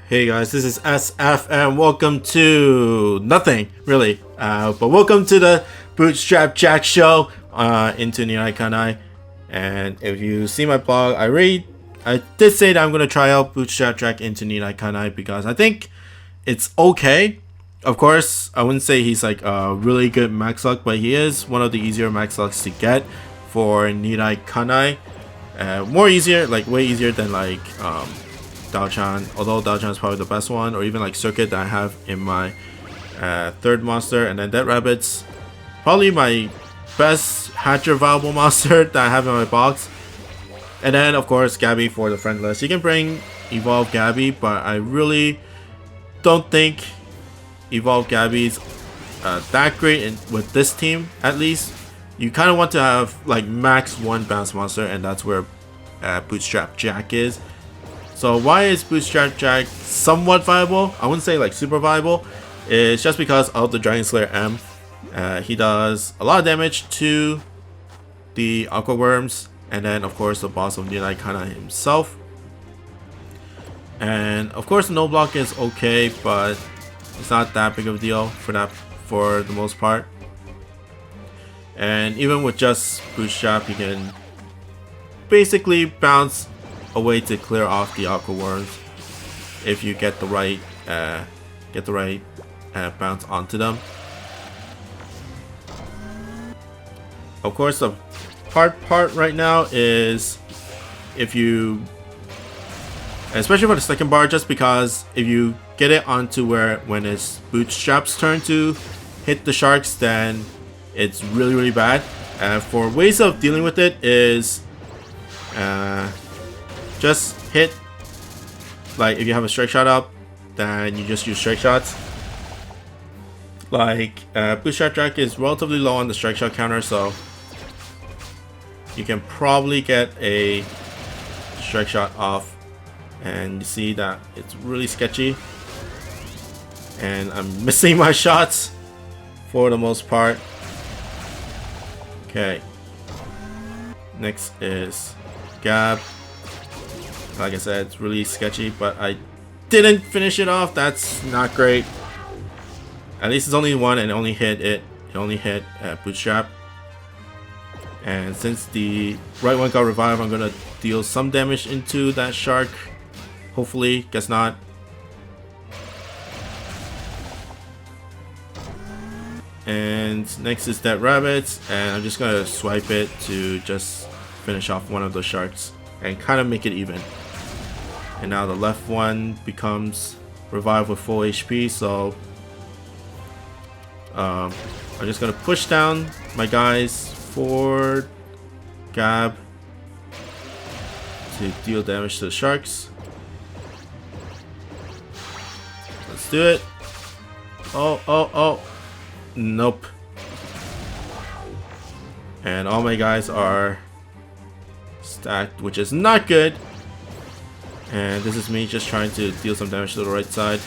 Hey guys, this is SF and welcome to nothing really, but welcome to the Bootstrap Jack show into Nirai Kanai. And if you see my blog, I did say that I'm gonna try out Bootstrap Jack into Nirai Kanai because I think it's okay. Of course, I wouldn't say he's like a really good max luck, but he is one of the easier max lucks to get for Nirai Kanai. More easier, like way easier than like Dao-chan, although Dao-chan is probably the best one, or even like Circuit that I have in my third monster, and then Dead Rabbit's probably my best Hatcher viable monster that I have in my box. And then of course Gabby for the friend list. You can bring Evolve Gabby, but I really don't think Evolve Gabby's that great with this team. At least you kind of want to have like max one bounce monster, and that's where Bootstrap Jack is. So why is Bootstrap Jack somewhat viable? I wouldn't say like super viable. It's just because of the Dragon Slayer M. He does a lot of damage to the Aqua Worms, and then of course the boss of Nirai Kanai himself. And of course the no block is okay, but it's not that big of a deal for the most part. And even with just Bootstrap, you can basically bounce a way to clear off the Aqua Worms if you get the right bounce onto them. Of course, the hard part right now is if you, especially for the second bar, just because if you get it onto when it's Bootstrap's turn to hit the sharks, then it's really bad. For ways of dealing with it is just hit, like if you have a strike shot up, then you just use strike shots. Like Bootstrap Jack is relatively low on the strike shot counter, so you can probably get a strike shot off, and you see that it's really sketchy, and I'm missing my shots for the most part. Okay, next is Gab. Like I said, it's really sketchy, but I didn't finish it off. That's not great. At least it's only one, and it only hit Bootstrap. And since the right one got revived, I'm gonna deal some damage into that shark. Hopefully, guess not. And next is Dead Rabbits, and I'm just gonna swipe it to just finish off one of those sharks and kind of make it even. And now the left one becomes revived with full HP, so I'm just gonna push down my guys for Gab to deal damage to the sharks. Let's do it. Oh, nope. And all my guys are stacked, which is not good. And this is me just trying to deal some damage to the right side.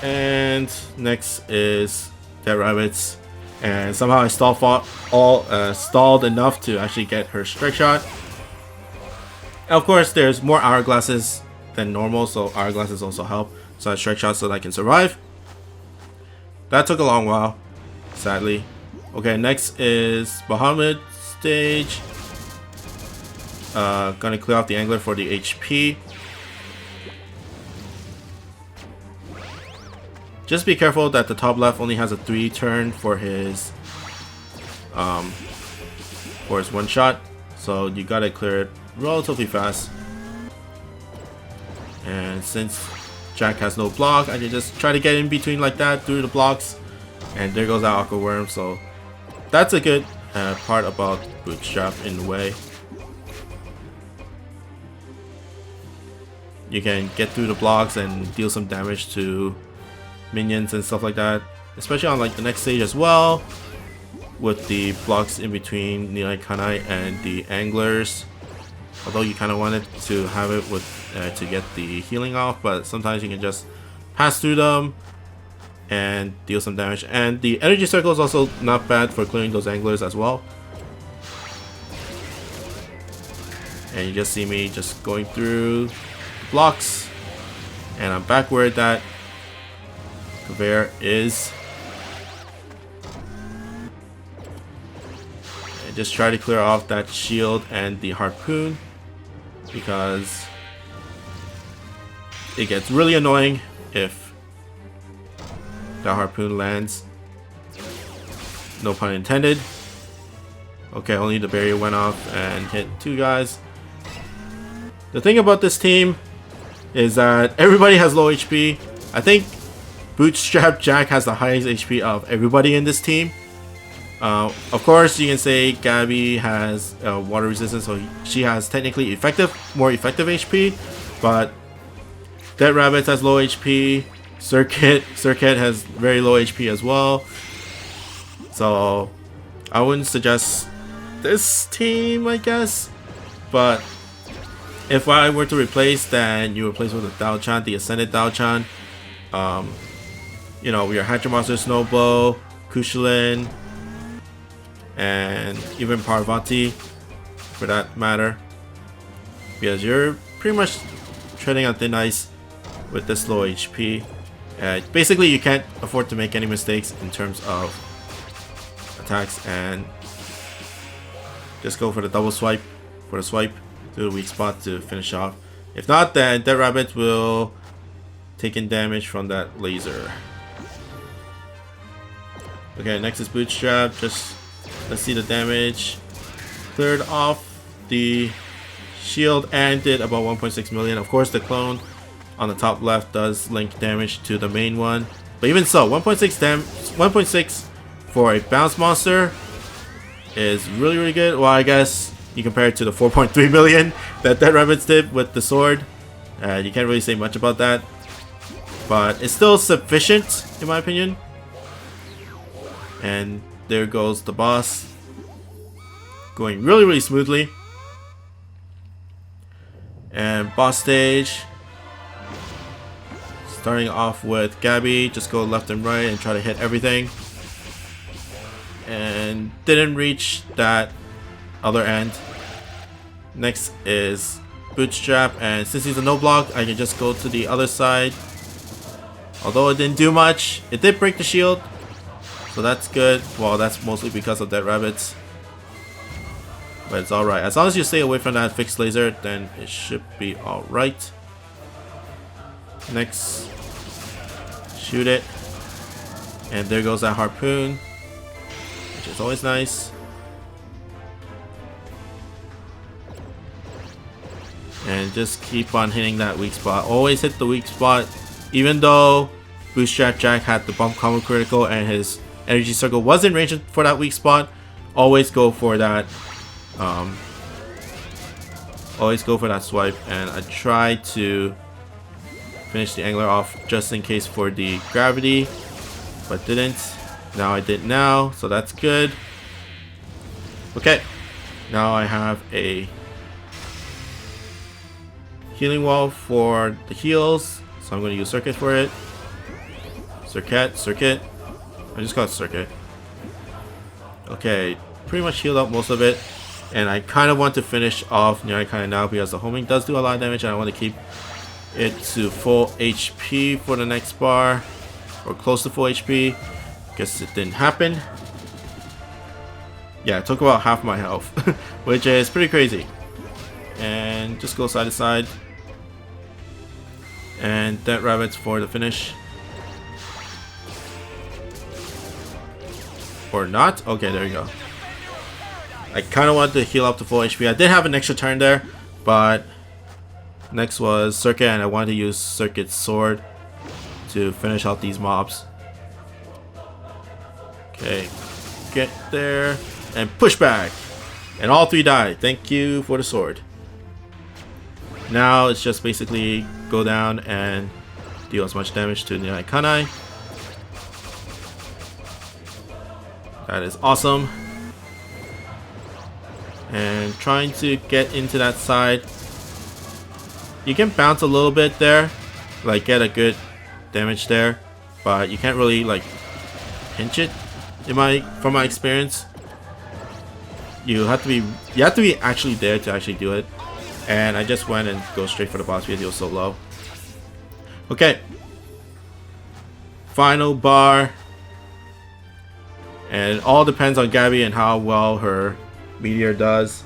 And next is Dead Rabbits, and somehow I stalled enough to actually get her strike shot. And of course, there's more hourglasses than normal, so hourglasses also help. So I strike shot so that I can survive. That took a long while, sadly. Okay, next is Bahamut stage. Gonna clear off the angler for the HP. Just be careful that the top left only has a 3 turn for his one shot, so you gotta clear it relatively fast. And since Jack has no block, I can just try to get in between like that through the blocks, and there goes that Aqua Worm. So that's a good part about Bootstrap in a way. You can get through the blocks and deal some damage to minions and stuff like that, especially on like the next stage as well, with the blocks in between Nirai Kanai and the anglers. Although you kind of wanted to have it with to get the healing off, but sometimes you can just pass through them and deal some damage. And the energy circle is also not bad for clearing those anglers as well. And you just see me just going through blocks, and I'm back where that conveyor is. And just try to clear off that shield and the harpoon, because it gets really annoying if the harpoon lands. No pun intended. Okay, only the barrier went off and hit 2 guys. The thing about this team is that everybody has low HP. I think Bootstrap Jack has the highest HP of everybody in this team. Of course, you can say Gabby has water resistance, so she has technically more effective HP, but Dead Rabbit has low HP. Circuit has very low HP as well. So I wouldn't suggest this team, I guess. But if I were to replace, then you replace with a Dao-chan, the Ascended Dao-chan. You know, your Hatcher Monster Snowblow, Kushlin, and even Parvati, for that matter. Because you're pretty much treading on thin ice with this low HP. Basically, you can't afford to make any mistakes in terms of attacks, and just go for the double swipe for the swipe to the weak spot to finish off. If not, then Dead Rabbit will take in damage from that laser. Okay, next is Bootstrap. Just let's see the damage. Cleared off the shield and did about 1.6 million. Of course, the clone on the top left does link damage to the main one, but even so, 1.6 for a bounce monster is really good. Well, I guess you compare it to the 4.3 million that Dead Rabbits did with the sword. You can't really say much about that, but it's still sufficient in my opinion. And there goes the boss, going really smoothly. And boss stage, starting off with Gabby, just go left and right and try to hit everything. And didn't reach that other end. Next is Bootstrap, and since he's a no block, I can just go to the other side. Although it didn't do much, it did break the shield, so that's good. Well, that's mostly because of Dead Rabbits, but it's alright. As long as you stay away from that fixed laser, then it should be alright. Next, shoot it, and there goes that harpoon, which is always nice. And just keep on hitting that weak spot. Always hit the weak spot, even though Bootstrap Jack had the bump combo critical and his energy circle was in range for that weak spot. Always go for that. Always go for that swipe, and I try to finish the angler off just in case for the gravity, but didn't. Now I did now, so that's good. Okay, now I have a healing wall for the heals, so I'm going to use circuit for it. Circuit. I just got circuit. Okay, pretty much healed up most of it, and I kind of want to finish off Nirai Kanai now because the homing does do a lot of damage, and I want to keep it to full HP for the next bar, or close to full HP. Guess it didn't happen. Yeah, it took about half my health, which is pretty crazy. And just go side to side. And Dead Rabbits for the finish. Or not? Okay, there you go. I kind of wanted to heal up to full HP. I did have an extra turn there, but next was Circuit, and I wanted to use Circuit's sword to finish out these mobs. Okay, get there and push back, and all 3 die. Thank you for the sword. Now it's just basically go down and deal as much damage to Nirai Kanai. That is awesome. And trying to get into that side. You can bounce a little bit there, like get a good damage there, but you can't really like pinch it. From my experience, you have to be actually there to actually do it. And I just went and go straight for the boss because he was so low. Okay. Final bar. And it all depends on Gabby and how well her meteor does.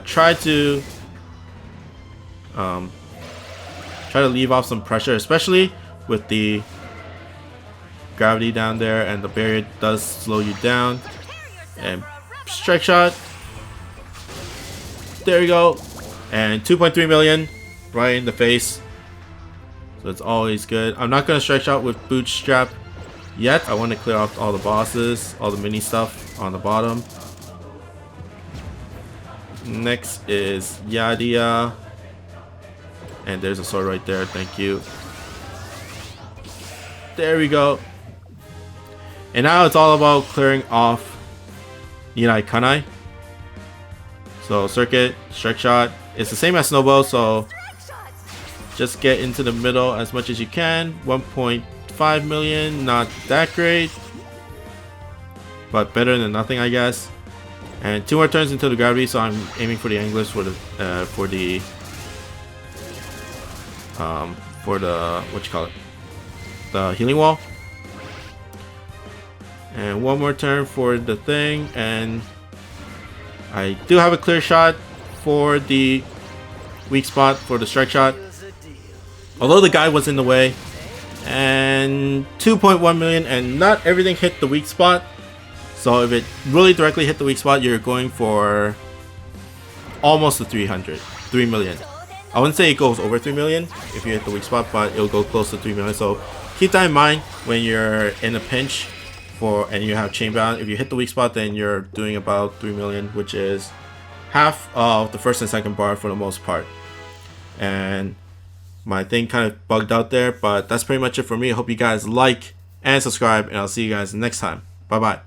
Try to leave off some pressure, especially with the gravity down there, and the barrier does slow you down. And strike shot. There you go. And 2.3 million right in the face. So it's always good. I'm not gonna strike shot with Bootstrap yet. I want to clear off all the bosses, all the mini stuff on the bottom. Next is Yadia. And there's a sword right there, thank you. There we go. And now it's all about clearing off Nirai Kanai. So circuit, strike shot. It's the same as snowball, so just get into the middle as much as you can. 1.5 million, not that great, but better than nothing, I guess. And 2 more turns into the gravity, so I'm aiming for the anglers for the what you call it, the healing wall. And 1 more turn for the thing, and I do have a clear shot for the weak spot for the strike shot, although the guy was in the way. And 2.1 million, and not everything hit the weak spot. So if it really directly hit the weak spot, you're going for almost the 3 million. I wouldn't say it goes over 3 million if you hit the weak spot, but it'll go close to 3 million. So keep that in mind when you're in a pinch and you have chain bound. If you hit the weak spot, then you're doing about 3 million, which is half of the first and second bar for the most part. And my thing kind of bugged out there, but that's pretty much it for me. I hope you guys like and subscribe, and I'll see you guys next time. Bye bye.